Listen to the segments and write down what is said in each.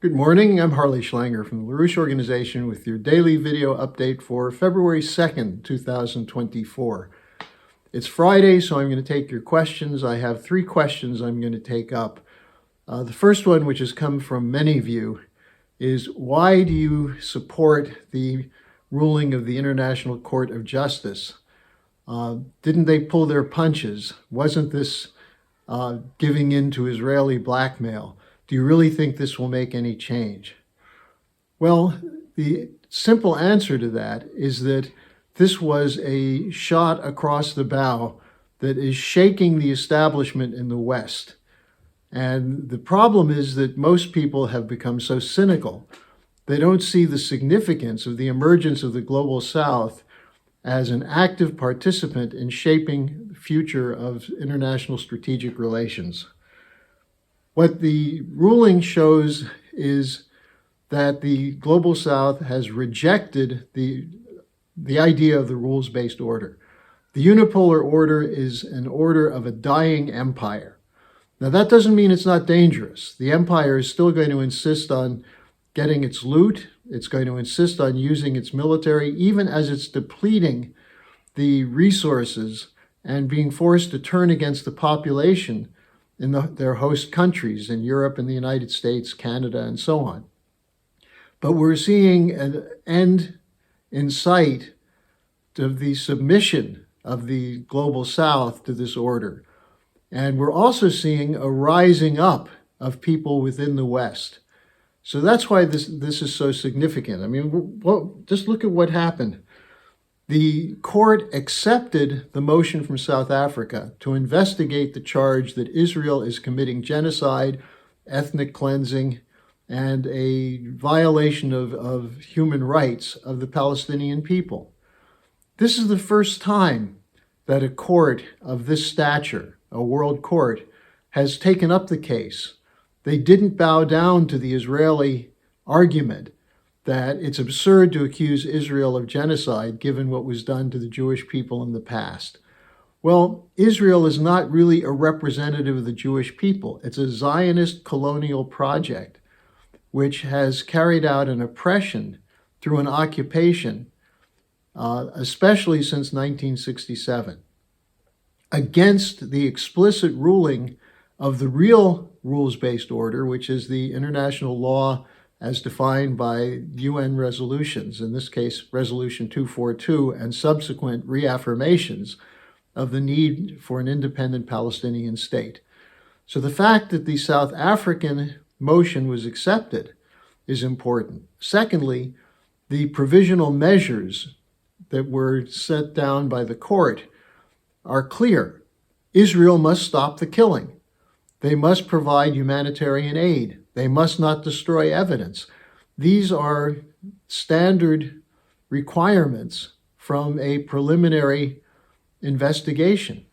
Good morning, I'm Harley Schlanger from the LaRouche Organization with your daily video update for February 2nd, 2024. It's Friday, so I'm going to take your questions. I have 3 questions I'm going to take up. The first one, which has come from many of you, is why do you support the ruling of the International Court of Justice? Didn't they pull their punches? Wasn't this giving in to Israeli blackmail? Do you really think this will make any change? Well, the simple answer to that is that this was a shot across the bow that is shaking the establishment in the West. And the problem is that most people have become so cynical. They don't see the significance of the emergence of the Global South as an active participant in shaping the future of international strategic relations. What the ruling shows is that the Global South has rejected the idea of the rules-based order. The Unipolar Order is an order of a dying empire. Now, that doesn't mean it's not dangerous. The empire is still going to insist on getting its loot. It's going to insist on using its military, even as it's depleting the resources and being forced to turn against the population in their host countries in Europe and the United States, Canada, and so on. But we're seeing an end in sight of the submission of the Global South to this order. And we're also seeing a rising up of people within the West. So that's why this is so significant. I mean, just look at what happened. The court accepted the motion from South Africa to investigate the charge that Israel is committing genocide, ethnic cleansing, and a violation of human rights of the Palestinian people. This is the first time that a court of this stature, a world court, has taken up the case. They didn't bow down to the Israeli argument that it's absurd to accuse Israel of genocide given what was done to the Jewish people in the past. Well, Israel is not really a representative of the Jewish people. It's a Zionist colonial project which has carried out an oppression through an occupation, especially since 1967, against the explicit ruling of the real rules-based order, which is the international law as defined by UN resolutions, in this case, Resolution 242, and subsequent reaffirmations of the need for an independent Palestinian state. So the fact that the South African motion was accepted is important. Secondly, the provisional measures that were set down by the court are clear. Israel must stop the killing. They must provide humanitarian aid. They must not destroy evidence. These are standard requirements from a preliminary investigation.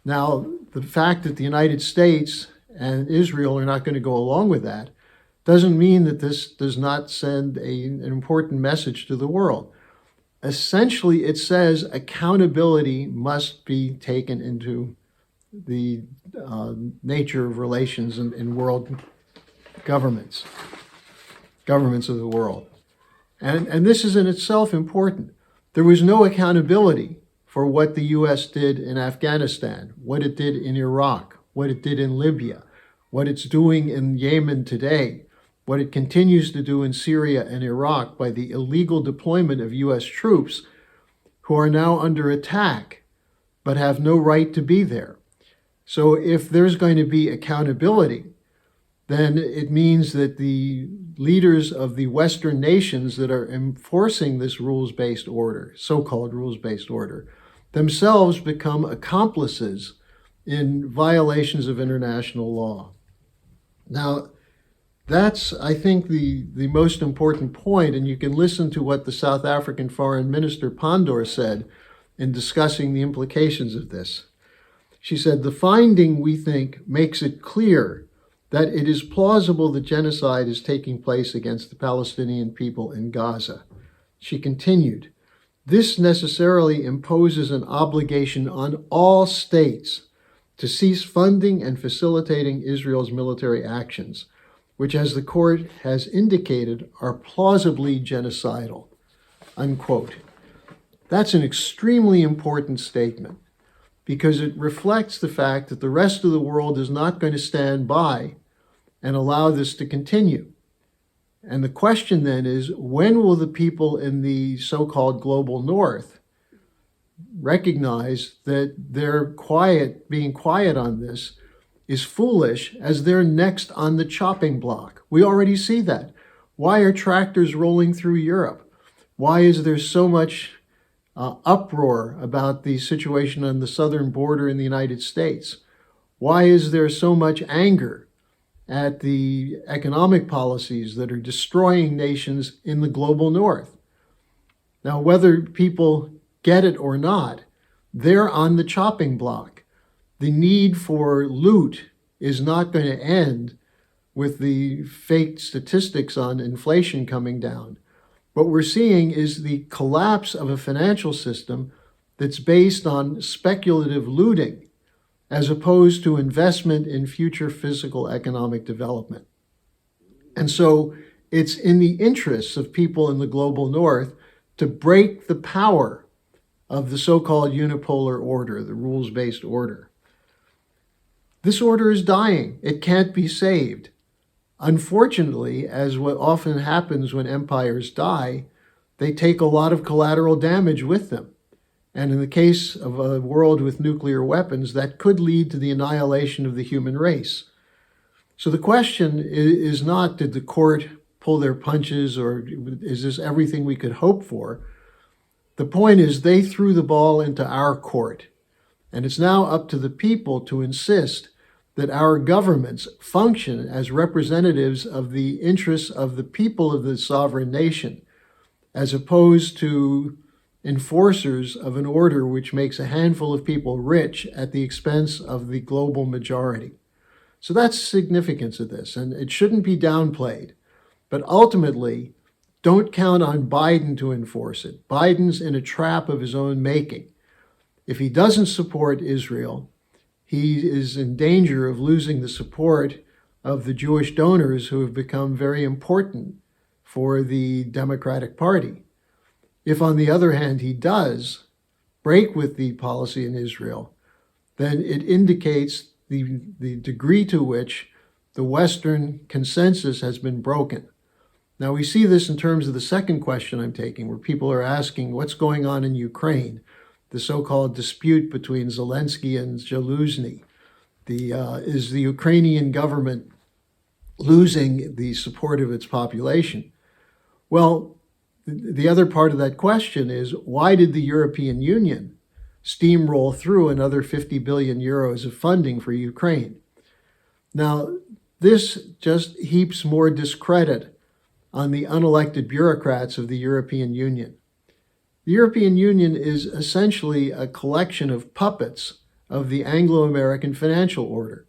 Now, the fact that the United States and Israel are not going to go along with that doesn't mean that this does not send an important message to the world. Essentially, it says accountability must be taken into the nature of relations in world governments of the world. And this is in itself important. There was no accountability for what the U.S. did in Afghanistan, what it did in Iraq, what it did in Libya, what it's doing in Yemen today, what it continues to do in Syria and Iraq by the illegal deployment of U.S. troops who are now under attack but have no right to be there. So if there's going to be accountability, then it means that the leaders of the Western nations that are enforcing this rules-based order, so-called rules-based order, themselves become accomplices in violations of international law. Now, that's, I think, the most important point, and you can listen to what the South African Foreign Minister Pandor said in discussing the implications of this. She said, "The finding, we think, makes it clear that it is plausible that genocide is taking place against the Palestinian people in Gaza." She continued, "This necessarily imposes an obligation on all states to cease funding and facilitating Israel's military actions. which, as the court has indicated, are plausibly genocidal, unquote. That's an extremely important statement because it reflects the fact that the rest of the world is not going to stand by and allow this to continue. And the question then is, when will the people in the so-called global north recognize that being quiet on this is foolish, as they're next on the chopping block? We already see that. Why are tractors rolling through Europe? Why is there so much uproar about the situation on the southern border in the United States? Why is there so much anger at the economic policies that are destroying nations in the global north? Now, whether people get it or not, they're on the chopping block. The need for loot is not going to end with the fake statistics on inflation coming down. What we're seeing is the collapse of a financial system that's based on speculative looting as opposed to investment in future physical economic development. And so it's in the interests of people in the global north to break the power of the so-called unipolar order, the rules-based order. This order is dying. It can't be saved. Unfortunately, as what often happens when empires die, they take a lot of collateral damage with them. And in the case of a world with nuclear weapons, that could lead to the annihilation of the human race. So the question is not, did the court pull their punches, or is this everything we could hope for? The point is, they threw the ball into our court. And it's now up to the people to insist that our governments function as representatives of the interests of the people of the sovereign nation, as opposed to enforcers of an order which makes a handful of people rich at the expense of the global majority. So that's the significance of this, and it shouldn't be downplayed. But ultimately, don't count on Biden to enforce it. Biden's in a trap of his own making. If he doesn't support Israel, he is in danger of losing the support of the Jewish donors who have become very important for the Democratic Party. If, on the other hand, he does break with the policy in Israel, then it indicates the degree to which the Western consensus has been broken. Now, we see this in terms of the second question I'm taking, where people are asking what's going on in Ukraine, the so-called dispute between Zelensky and Zaluzhny. Is the Ukrainian government losing the support of its population? Well, the other part of that question is, why did the European Union steamroll through another 50 billion euros of funding for Ukraine? Now, this just heaps more discredit on the unelected bureaucrats of the European Union. The European Union is essentially a collection of puppets of the Anglo-American financial order.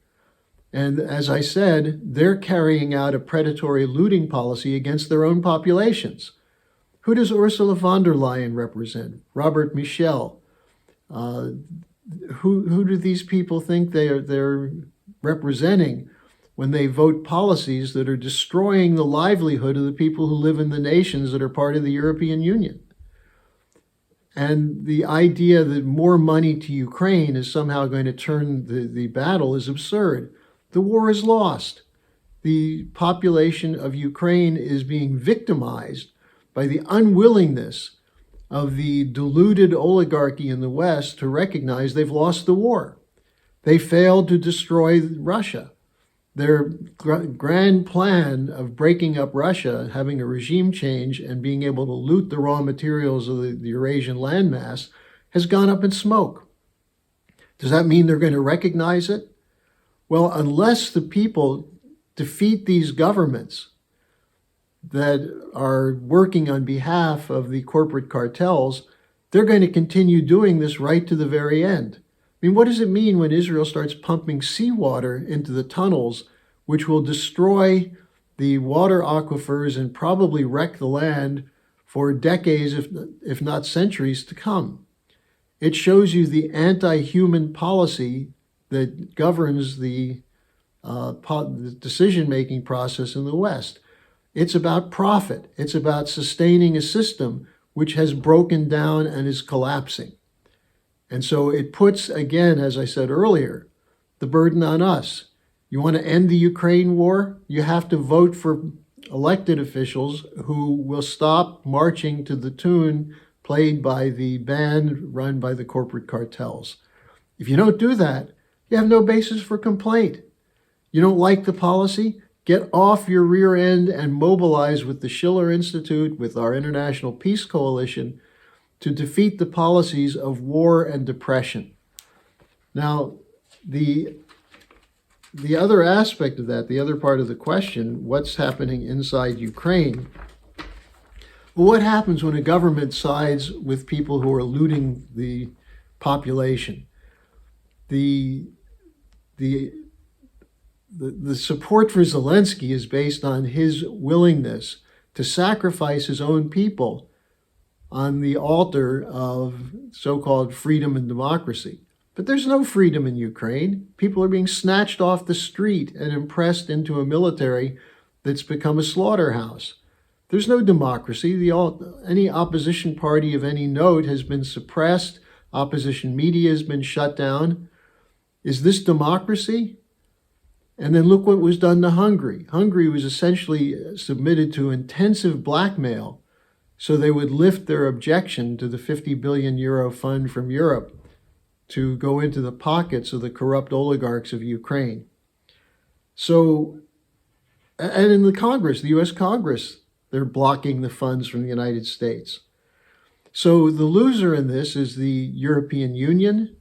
And as I said, they're carrying out a predatory looting policy against their own populations. Who does Ursula von der Leyen represent? Robert Michel? Who do these people think they're representing when they vote policies that are destroying the livelihood of the people who live in the nations that are part of the European Union? And the idea that more money to Ukraine is somehow going to turn the battle is absurd. The war is lost. The population of Ukraine is being victimized by the unwillingness of the deluded oligarchy in the West to recognize they've lost the war. They failed to destroy Russia. Their grand plan of breaking up Russia, having a regime change, and being able to loot the raw materials of the Eurasian landmass has gone up in smoke. Does that mean they're going to recognize it? Well, unless the people defeat these governments that are working on behalf of the corporate cartels, they're going to continue doing this right to the very end. I mean, what does it mean when Israel starts pumping seawater into the tunnels, which will destroy the water aquifers and probably wreck the land for decades, if not centuries, to come? It shows you the anti-human policy that governs the the decision-making process in the West. It's about profit. It's about sustaining a system which has broken down and is collapsing. And so it puts, again, as I said earlier, the burden on us. You want to end the Ukraine war? You have to vote for elected officials who will stop marching to the tune played by the band run by the corporate cartels. If you don't do that, you have no basis for complaint. You don't like the policy? Get off your rear end and mobilize with the Schiller Institute, with our International Peace Coalition, to defeat the policies of war and depression. Now, the other aspect of that, the other part of the question, what's happening inside Ukraine? Well, what happens when a government sides with people who are looting the population? The support for Zelensky is based on his willingness to sacrifice his own people on the altar of so-called freedom and democracy. But there's no freedom in Ukraine. People are being snatched off the street and impressed into a military that's become a slaughterhouse. There's no democracy. Any opposition party of any note has been suppressed. Opposition media has been shut down. Is this democracy? And then look what was done to Hungary. Hungary was essentially submitted to intensive blackmail so they would lift their objection to the 50 billion euro fund from Europe to go into the pockets of the corrupt oligarchs of Ukraine. So, and in the Congress, the U.S. Congress, they're blocking the funds from the United States. So the loser in this is the European Union,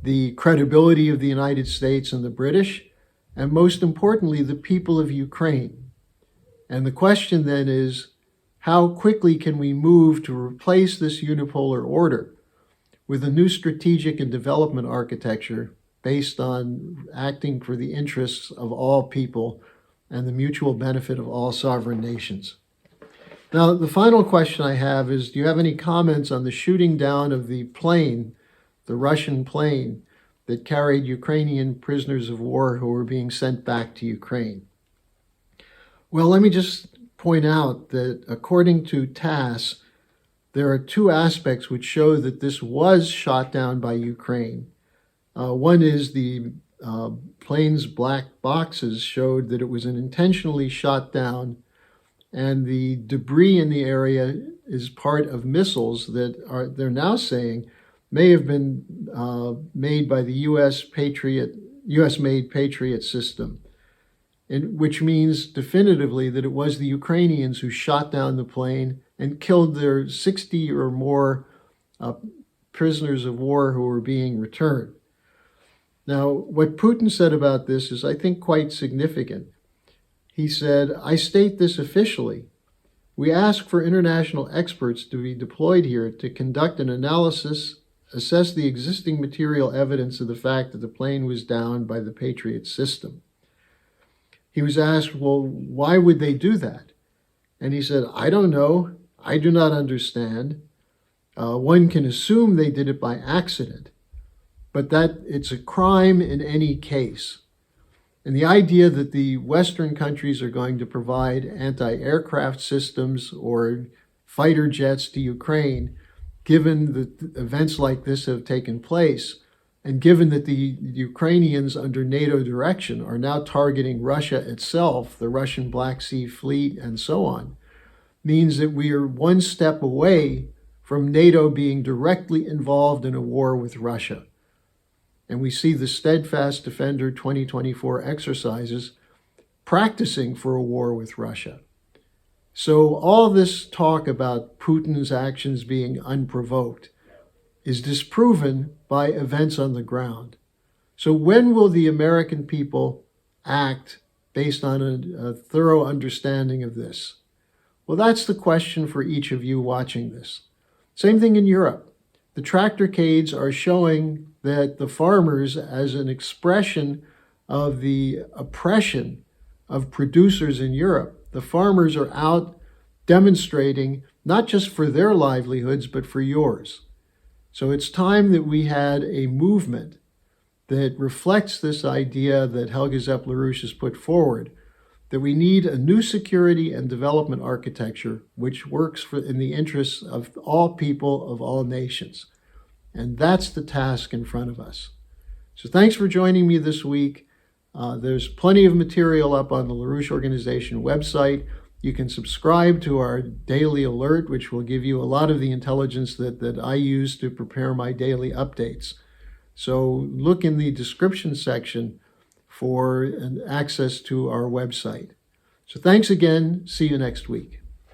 the credibility of the United States and the British, and most importantly, the people of Ukraine. And the question then is, how quickly can we move to replace this unipolar order with a new strategic and development architecture based on acting for the interests of all people and the mutual benefit of all sovereign nations? Now, the final question I have is, do you have any comments on the shooting down of the plane, the Russian plane, that carried Ukrainian prisoners of war who were being sent back to Ukraine? Well, let me just point out that according to TASS, there are two aspects which show that this was shot down by Ukraine. One is the plane's black boxes showed that it was an intentionally shot down, and the debris in the area is part of missiles that they're now saying may have been made by the U.S.-made Patriot system, which means definitively that it was the Ukrainians who shot down the plane and killed their 60 or more prisoners of war who were being returned. Now, what Putin said about this is, I think, quite significant. He said, "I state this officially. We ask for international experts to be deployed here to conduct an analysis, assess the existing material evidence of the fact that the plane was downed by the Patriot system." He was asked, well, why would they do that? And he said, I don't know. I do not understand. One can assume they did it by accident, but that it's a crime in any case. And the idea that the Western countries are going to provide anti-aircraft systems or fighter jets to Ukraine, given that events like this have taken place, and given that the Ukrainians under NATO direction are now targeting Russia itself, the Russian Black Sea Fleet, and so on, means that we are one step away from NATO being directly involved in a war with Russia. And we see the Steadfast Defender 2024 exercises practicing for a war with Russia. So all this talk about Putin's actions being unprovoked is disproven by events on the ground. So when will the American people act based on a thorough understanding of this? Well, that's the question for each of you watching this. Same thing in Europe. The tractorcades are showing that the farmers, as an expression of the oppression of producers in Europe, the farmers are out demonstrating not just for their livelihoods, but for yours. So it's time that we had a movement that reflects this idea that Helga Zepp-LaRouche has put forward, that we need a new security and development architecture which works in the interests of all people of all nations. And that's the task in front of us. So thanks for joining me this week. There's plenty of material up on the LaRouche Organization website. You can subscribe to our daily alert, which will give you a lot of the intelligence that I use to prepare my daily updates. So look in the description section for access to our website. So thanks again. See you next week.